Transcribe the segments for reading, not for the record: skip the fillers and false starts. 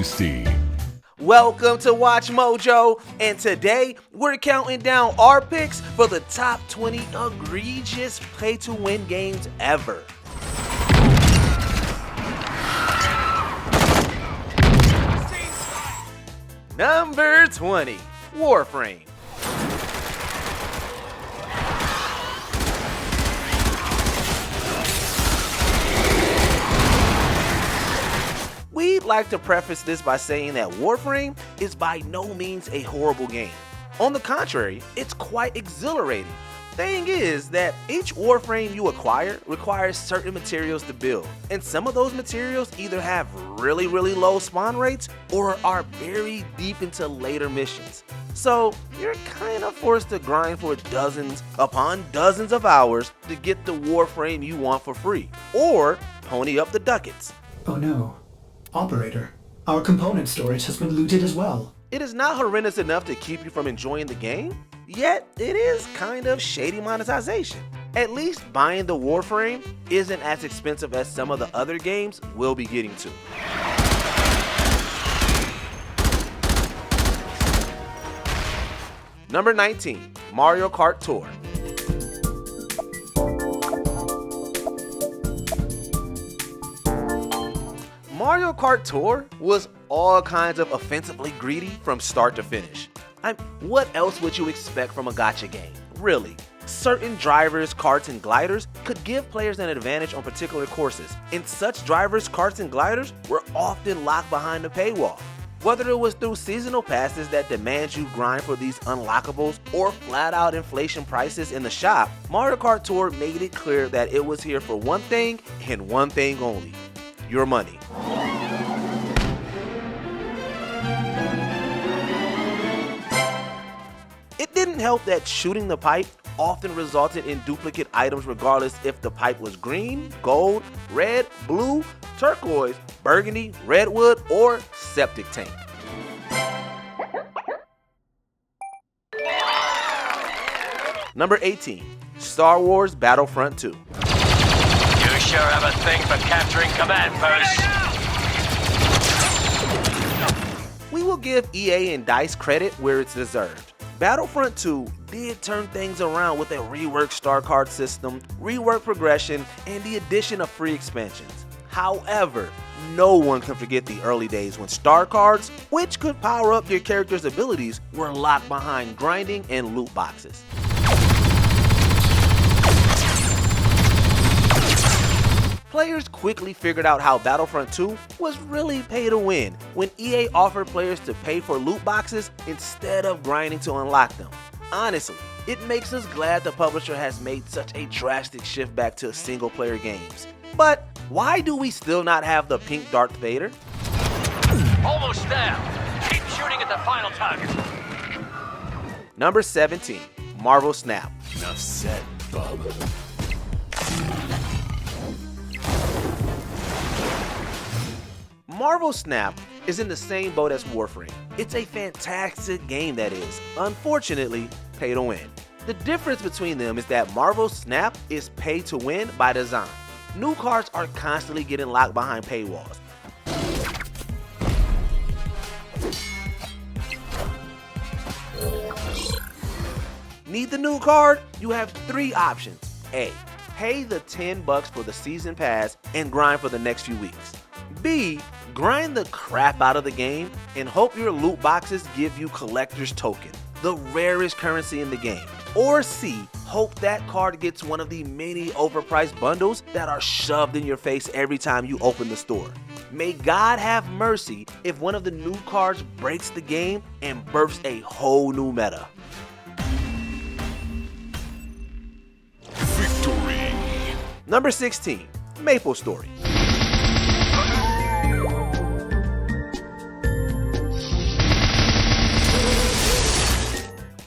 tasty. Welcome to Watch Mojo, and today we're counting down our picks for the top 20 egregious pay-to-win games ever. Number 20, Warframe. We'd like to preface this by saying that Warframe is by no means a horrible game. On the contrary, it's quite exhilarating. Thing is that each Warframe you acquire requires certain materials to build, and some of those materials either have really low spawn rates or are buried deep into later missions. So you're kind of forced to grind for dozens upon dozens of hours to get the Warframe you want for free, or pony up the ducats. Oh no. Operator, our component storage has been looted as well. It is not horrendous enough to keep you from enjoying the game, yet it is kind of shady monetization. At least buying the Warframe isn't as expensive as some of the other games we'll be getting to. Number 19, Mario Kart Tour. Mario Kart Tour was all kinds of offensively greedy from start to finish. What else would you expect from a gacha game? Really? Certain drivers, karts, and gliders could give players an advantage on particular courses, and such drivers, karts, and gliders were often locked behind the paywall. Whether it was through seasonal passes that demand you grind for these unlockables or flat out inflation prices in the shop, Mario Kart Tour made it clear that it was here for one thing and one thing only: your money. It didn't help that shooting the pipe often resulted in duplicate items regardless if the pipe was green, gold, red, blue, turquoise, burgundy, redwood, or septic tank. Number 18, Star Wars Battlefront 2. You sure have a thing for capturing command posts. We will give EA and DICE credit where it's deserved. Battlefront 2 did turn things around with a reworked star card system, reworked progression, and the addition of free expansions. However, no one can forget the early days when star cards, which could power up your character's abilities, were locked behind grinding and loot boxes. Players quickly figured out how Battlefront 2 was really pay to win when EA offered players to pay for loot boxes instead of grinding to unlock them. Honestly, it makes us glad the publisher has made such a drastic shift back to single player games. But why do we still not have the pink Darth Vader? Almost there. Keep shooting at the final target. Number 17, Marvel Snap. Enough said, bub. Marvel Snap is in the same boat as Warframe. It's a fantastic game that is, unfortunately, pay to win. The difference between them is that Marvel Snap is pay to win by design. New cards are constantly getting locked behind paywalls. Need the new card? You have three options. A, pay the $10 for the season pass and grind for the next few weeks. B, grind the crap out of the game and hope your loot boxes give you collector's token, the rarest currency in the game. Or C, hope that card gets one of the many overpriced bundles that are shoved in your face every time you open the store. May God have mercy if one of the new cards breaks the game and births a whole new meta. Victory. Number 16, MapleStory.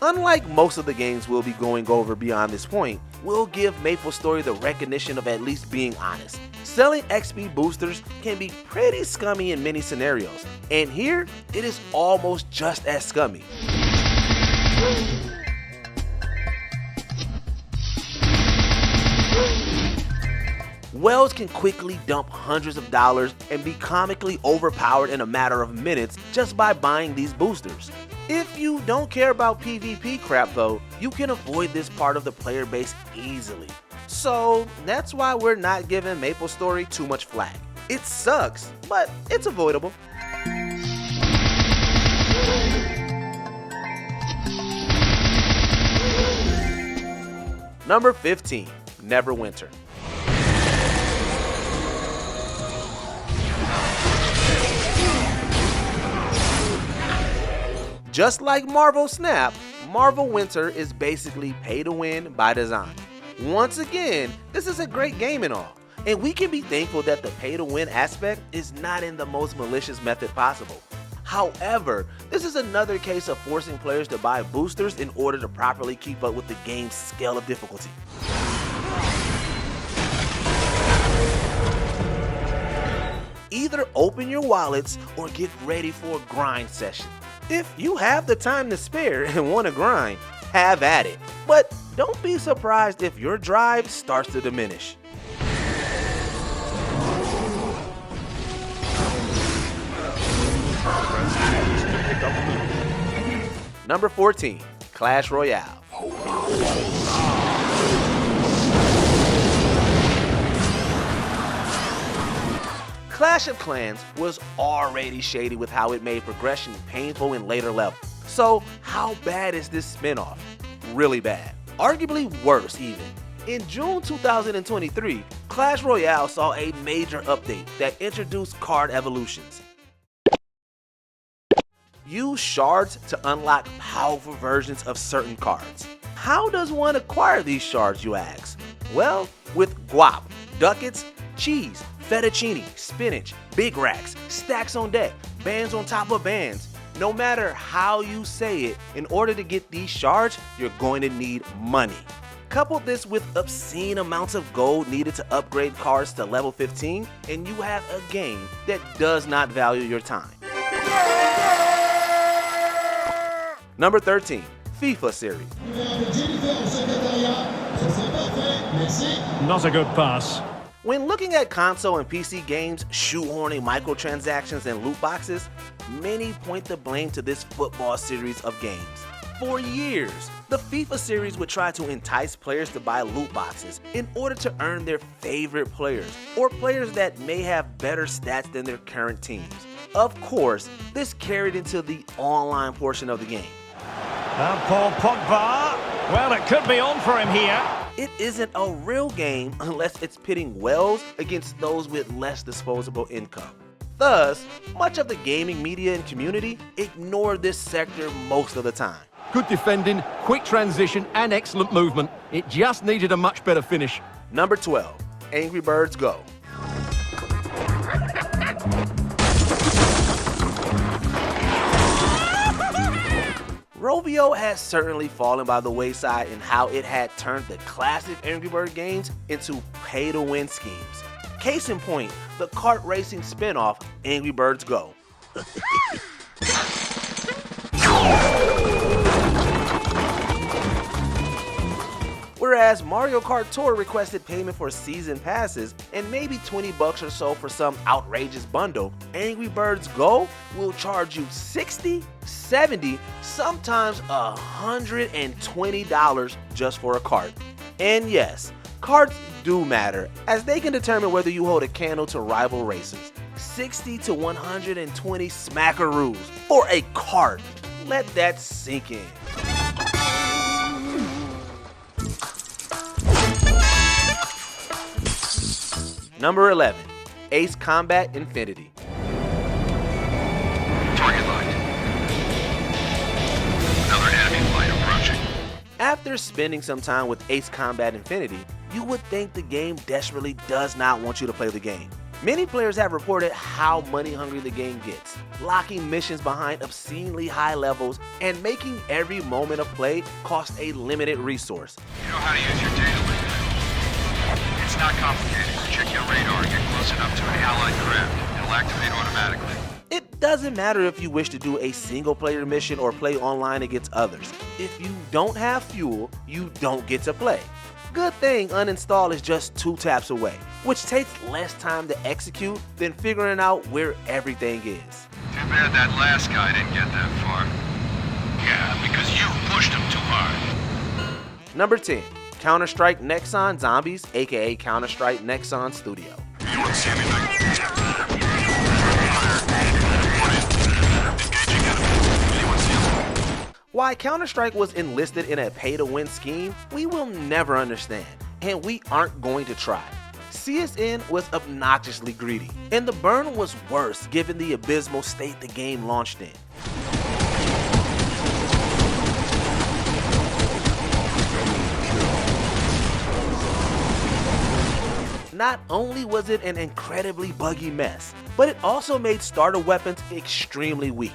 Unlike most of the games we'll be going over beyond this point, we'll give MapleStory the recognition of at least being honest. Selling XP boosters can be pretty scummy in many scenarios, and here it is almost just as scummy. Whales can quickly dump hundreds of dollars and be comically overpowered in a matter of minutes just by buying these boosters. If you don't care about PvP crap though, you can avoid this part of the player base easily. So that's why we're not giving MapleStory too much flack. It sucks, but it's avoidable. Number 15, Neverwinter. Just like Marvel Snap, Marvel Winter is basically pay to win by design. Once again, this is a great game and all, and we can be thankful that the pay to win aspect is not in the most malicious method possible. However, this is another case of forcing players to buy boosters in order to properly keep up with the game's scale of difficulty. Either open your wallets or get ready for a grind session. If you have the time to spare and want to grind, have at it. But don't be surprised if your drive starts to diminish. Number 14, Clash Royale. Clash of Clans was already shady with how it made progression painful in later levels. So how bad is this spinoff? Really bad. Arguably worse even. In June 2023, Clash Royale saw a major update that introduced card evolutions. Use shards to unlock powerful versions of certain cards. How does one acquire these shards, you ask? Well, with guap, ducats, cheese, fettuccine, spinach, big racks, stacks on deck, bands on top of bands. No matter how you say it, in order to get these shards, you're going to need money. Couple this with obscene amounts of gold needed to upgrade cards to level 15, and you have a game that does not value your time. Number 13, FIFA Series. Not a good pass. When looking at console and PC games shoehorning microtransactions and loot boxes, many point the blame to this football series of games. For years, the FIFA series would try to entice players to buy loot boxes in order to earn their favorite players, or players that may have better stats than their current teams. Of course, this carried into the online portion of the game. And Paul Pogba, well, it could be on for him here. It isn't a real game unless it's pitting Wales against those with less disposable income. Thus, much of the gaming media and community ignore this sector most of the time. Good defending, quick transition, and excellent movement. It just needed a much better finish. Number 12, Angry Birds Go. Rovio has certainly fallen by the wayside in how it had turned the classic Angry Bird games into pay-to-win schemes. Case in point, the kart racing spin-off Angry Birds Go. Whereas Mario Kart Tour requested payment for season passes and maybe $20 or so for some outrageous bundle, Angry Birds Go will charge you $60, $70, sometimes $120 just for a cart. And yes, carts do matter, as they can determine whether you hold a candle to rival races. 60 to 120 smackaroos for a cart. Let that sink in. Number 11, Ace Combat Infinity. Target locked. Another enemy flight approaching. After spending some time with Ace Combat Infinity, you would think the game desperately does not want you to play the game. Many players have reported how money hungry the game gets, locking missions behind obscenely high levels and making every moment of play cost a limited resource. You know how to use your data link. It's not complicated. Check your radar and get close enough to an allied craft. It'll activate automatically. It doesn't matter if you wish to do a single player mission or play online against others. If you don't have fuel, you don't get to play. Good thing uninstall is just 2 taps away, which takes less time to execute than figuring out where everything is. Too bad that last guy didn't get that far. Yeah, because you pushed him too hard. Number 10. CounterStrike Nexon Zombies, aka CounterStrike Nexon Studio. You want to see anything? Why CounterStrike was enlisted in a pay-to-win scheme, we will never understand, and we aren't going to try. CSN was obnoxiously greedy, and the burn was worse given the abysmal state the game launched in. Not only was it an incredibly buggy mess, but it also made starter weapons extremely weak,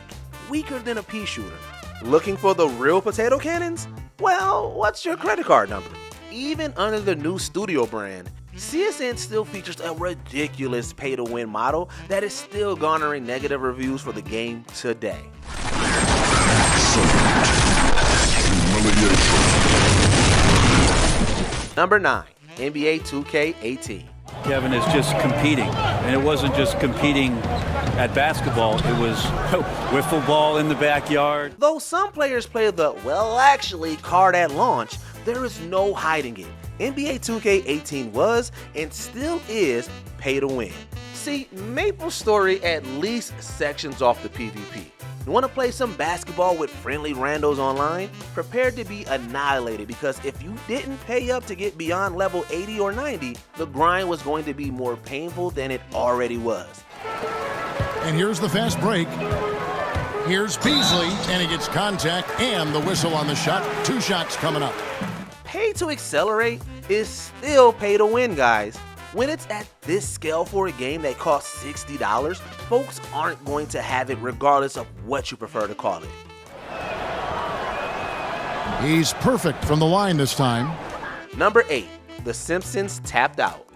weaker than a pea shooter. Looking for the real potato cannons? Well, what's your credit card number? Even under the new studio brand, CSN still features a ridiculous pay-to-win model that is still garnering negative reviews for the game today. Number 9. NBA 2K18. Kevin is just competing, and it wasn't just competing at basketball, it was wiffle ball in the backyard. Though some players play the, well actually, card at launch, there is no hiding it. NBA 2K18 was, and still is, pay to win. See, MapleStory at least sections off the PvP. You want to play some basketball with friendly randos online? Prepare to be annihilated, because if you didn't pay up to get beyond level 80 or 90, the grind was going to be more painful than it already was. And here's the fast break. Here's Beasley, and he gets contact and the whistle on the shot. 2 shots coming up. Pay to accelerate is still pay to win, guys. When it's at this scale for a game that costs $60, folks aren't going to have it regardless of what you prefer to call it. He's perfect from the line this time. Number 8. The Simpsons Tapped Out.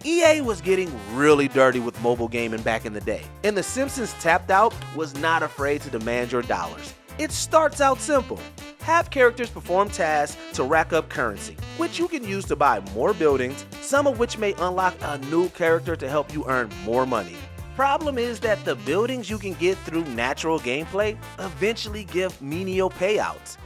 EA was getting really dirty with mobile gaming back in the day, and The Simpsons Tapped Out was not afraid to demand your dollars. It starts out simple. Have characters perform tasks to rack up currency, which you can use to buy more buildings, some of which may unlock a new character to help you earn more money. Problem is that the buildings you can get through natural gameplay eventually give menial payouts.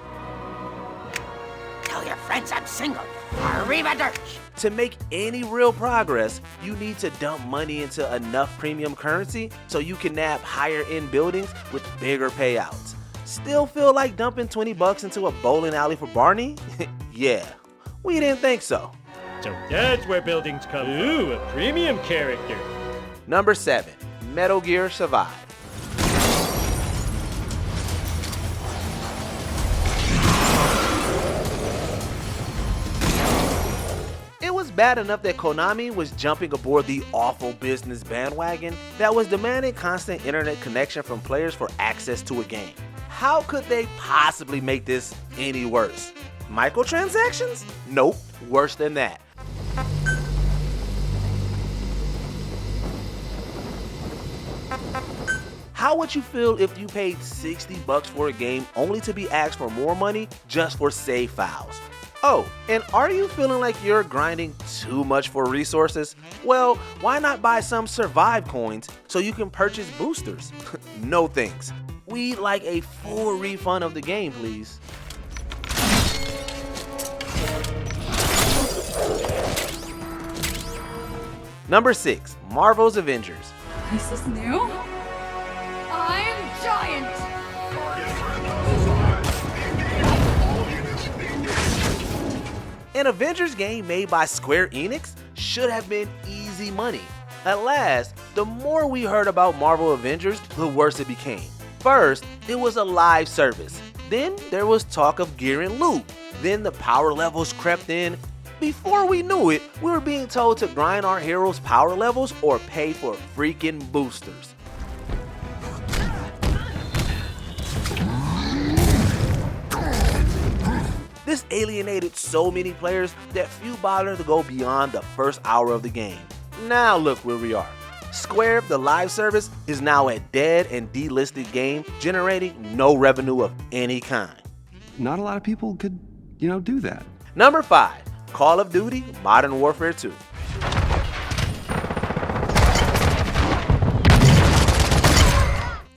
Tell your friends I'm single. Arrivederci. To make any real progress, you need to dump money into enough premium currency so you can nab higher end buildings with bigger payouts. Still feel like dumping 20 bucks into a bowling alley for Barney? Yeah, we didn't think so. So that's where buildings come. Ooh, a premium character. Number 7. Metal Gear Survive. It was bad enough that Konami was jumping aboard the awful business bandwagon that was demanding constant internet connection from players for access to a game. How could they possibly make this any worse? Microtransactions? Nope, worse than that. How would you feel if you paid 60 bucks for a game only to be asked for more money just for save files? Oh, and are you feeling like you're grinding too much for resources? Well, why not buy some Survive coins so you can purchase boosters? No thanks. We'd like a full refund of the game, please. Number 6, Marvel's Avengers. Is this new? I'm giant! An Avengers game made by Square Enix should have been easy money. At last, the more we heard about Marvel Avengers, the worse it became. First, it was a live service. Then there was talk of gear and loot. Then the power levels crept in. Before we knew it, we were being told to grind our heroes' power levels or pay for freaking boosters. This alienated so many players that few bothered to go beyond the first hour of the game. Now look where we are. Square, the live service, is now a dead and delisted game, generating no revenue of any kind. Not a lot of people could, do that. Number 5, Call of Duty Modern Warfare 2.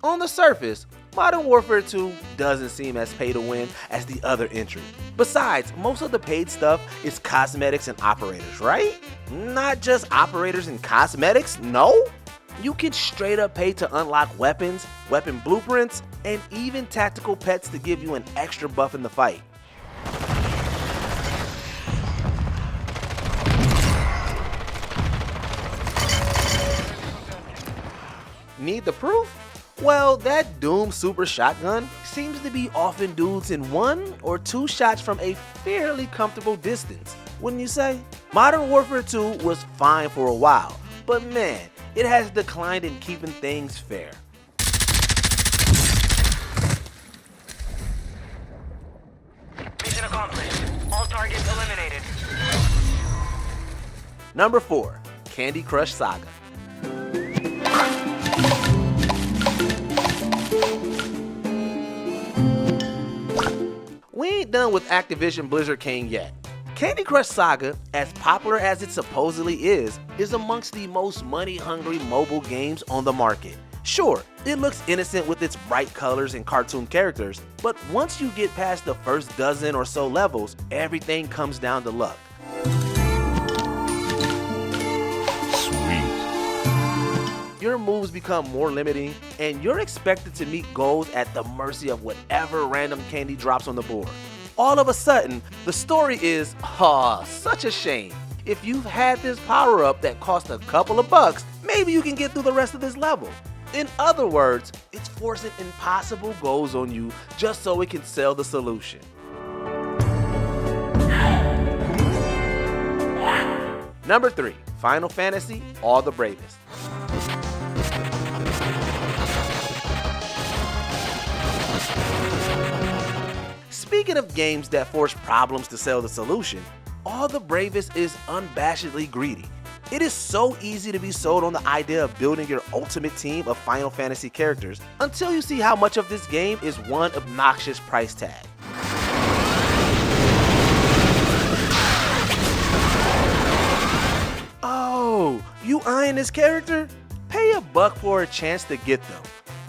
On the surface, Modern Warfare 2 doesn't seem as pay to win as the other entry. Besides, most of the paid stuff is cosmetics and operators, right? Not just operators and cosmetics, no? You can straight up pay to unlock weapons, weapon blueprints, and even tactical pets to give you an extra buff in the fight. Need the proof? Well, that Doom Super Shotgun seems to be offing dudes in 1 or 2 shots from a fairly comfortable distance, wouldn't you say? Modern Warfare 2 was fine for a while, but man, it has declined in keeping things fair. Mission accomplished. All targets eliminated. Number 4, Candy Crush Saga. We ain't done with Activision Blizzard King yet. Candy Crush Saga, as popular as it supposedly is amongst the most money-hungry mobile games on the market. Sure, it looks innocent with its bright colors and cartoon characters, but once you get past the first dozen or so levels, everything comes down to luck. Your moves become more limiting, and you're expected to meet goals at the mercy of whatever random candy drops on the board. All of a sudden, the story is, such a shame. If you've had this power-up that cost a couple of bucks, maybe you can get through the rest of this level. In other words, it's forcing impossible goals on you just so it can sell the solution. Number 3, Final Fantasy All the Bravest. Speaking of games that force problems to sell the solution, All the Bravest is unabashedly greedy. It is so easy to be sold on the idea of building your ultimate team of Final Fantasy characters until you see how much of this game is one obnoxious price tag. Oh, you eyeing this character? Pay $1 for a chance to get them.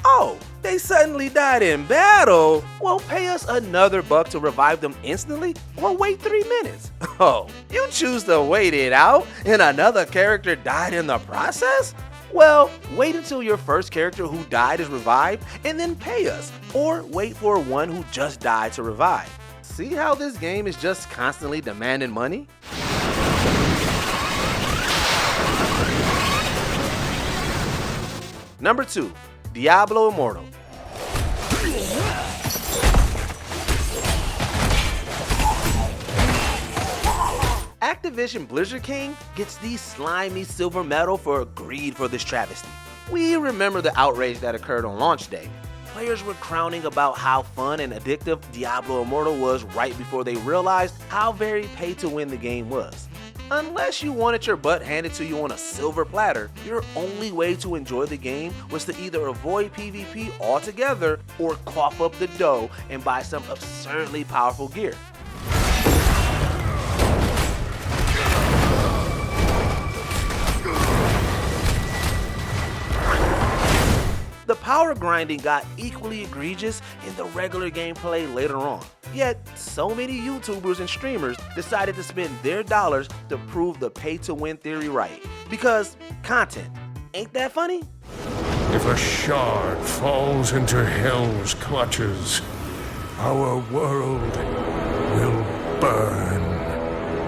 Oh, they suddenly died in battle? Well, pay us another $1 to revive them instantly, or wait 3 minutes. Oh, you choose to wait it out and another character died in the process? Well, wait until your first character who died is revived and then pay us, or wait for one who just died to revive. See how this game is just constantly demanding money? Number 2, Diablo Immortal. Activision Blizzard King gets the slimy silver medal for greed for this travesty. We remember the outrage that occurred on launch day. Players were crowning about how fun and addictive Diablo Immortal was right before they realized how very pay-to-win the game was. Unless you wanted your butt handed to you on a silver platter, your only way to enjoy the game was to either avoid PvP altogether or cough up the dough and buy some absurdly powerful gear. The power grinding got equally egregious in the regular gameplay later on. Yet, so many YouTubers and streamers decided to spend their dollars to prove the pay-to-win theory right. Because content, ain't that funny? If a shard falls into hell's clutches, our world will burn.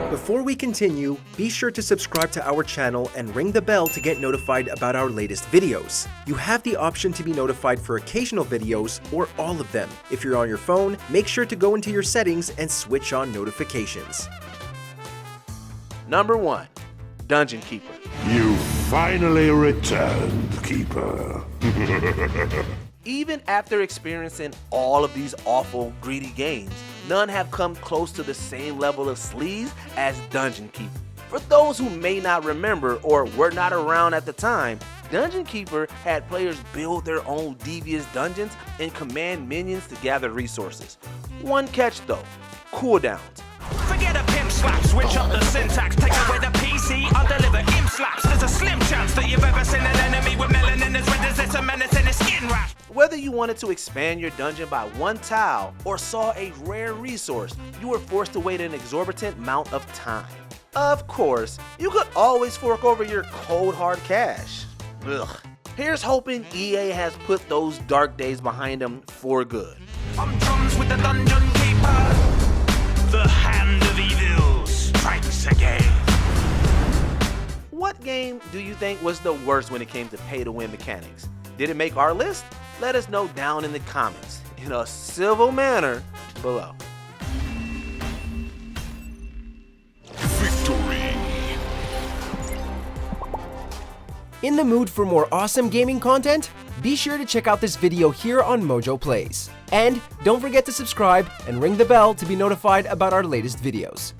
Before we continue, be sure to subscribe to our channel and ring the bell to get notified about our latest videos. You have the option to be notified for occasional videos or all of them. If you're on your phone, make sure to go into your settings and switch on notifications. Number 1, Dungeon Keeper. You finally returned, Keeper. Even after experiencing all of these awful, greedy games, none have come close to the same level of sleaze as Dungeon Keeper. For those who may not remember or were not around at the time, Dungeon Keeper had players build their own devious dungeons and command minions to gather resources. One catch though, cooldowns. Forget a pimp slap, switch up the syntax, take away the PC, I'll deliver imp slaps. There's a slim chance that you've ever seen an enemy with melanin as red as it's a menace in his skin rash. Whether you wanted to expand your dungeon by one tile or saw a rare resource, you were forced to wait an exorbitant amount of time. Of course, you could always fork over your cold hard cash. Ugh. Here's hoping EA has put those dark days behind them for good. I'm drums with the Dungeon Keeper. The hand of evil strikes again. What game do you think was the worst when it came to pay-to-win mechanics? Did it make our list? Let us know down in the comments in a civil manner below. In the mood for more awesome gaming content? Be sure to check out this video here on Mojo Plays. And don't forget to subscribe and ring the bell to be notified about our latest videos.